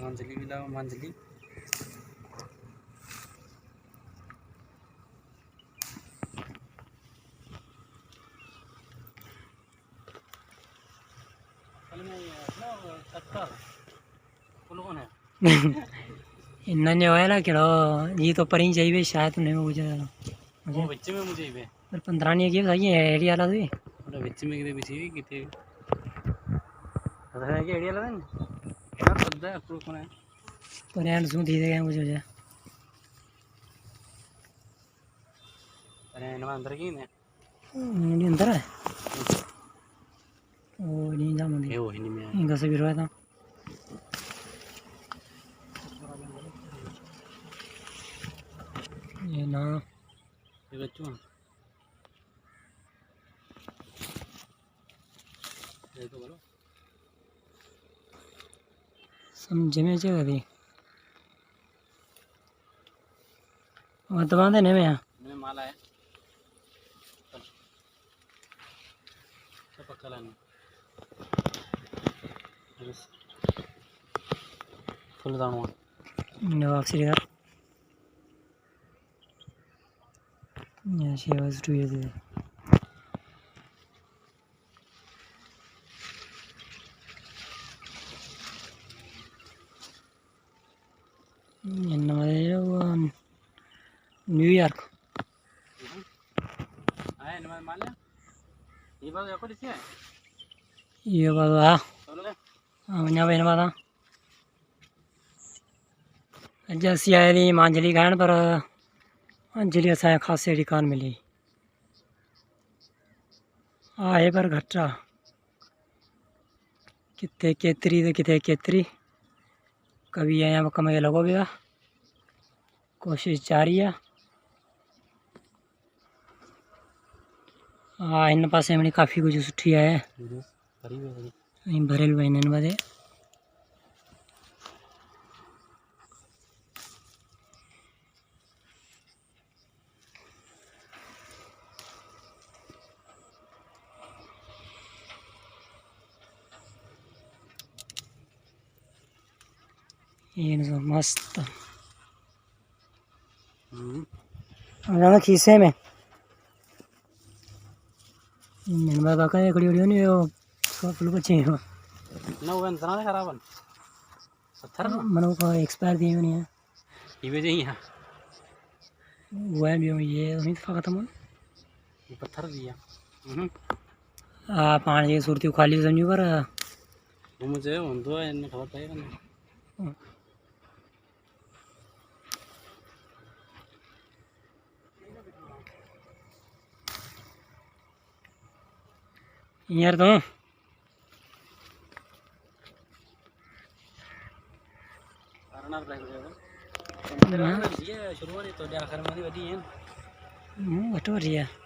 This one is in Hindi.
मंजली भी लाओ मंजली। इन्ना नहीं होया ना किड़ो ये तो पर ही चाहिए शायद नहीं मुझे वो बच्चे में मुझे भी पर 15 नहीं किया सही है एरिया वाला भी अरे बच्चे में कितने पीछे कितने पता है कि एरिया वाला नहीं यार पता है अप्रूव कौन है पर यार सुन दी गए मुझे जो अरे इनमें अंदर की ने नहीं अंदर है वो नहीं जा मुझे ये वो ही नहीं में इनका से भी रोया था ये ना ये बच्चों ये तो बोलो समझ में जो अभी और तो बांधे नहीं मैं मैंने माला है सब पक्का लाने फुल दाणवा नवाब Shridhar Yeah, she was 2 years old. New York आए नमाज मान लिया ये बात आपको दिखी है ये बात चलो ले वहाँ बहन बात जैसी आए थी मांझली खान पर अंजलि असां खासे अहिड़ी कान मिली आहे पर घटि आहे किथे केतिरी त किथे केतिरी कभी आहियां कम खे लॻो पियो आहे कोशिशि जारी आहे हा हिन पासे में काफ़ी कुझु सुठी आहे ऐं भरियल बि आहिनि हिन पासे ये मस्त जाना खीसे में निर्मला बाका है खड़ी खड़ी नहीं वो फुल बच्चे हैं ना वो अंतना है खराब पत्थर ना मनो का एक्सपायर दिए नहीं है ये भी चाहिए वो है भी ये नहीं था खत्म ये पत्थर दिया पानी की सूरती खाली समझो पर वो मुझे उनको इन्हें खबर पाएगा ना यार तो शुरू तो आखिर में वही है बटो रही है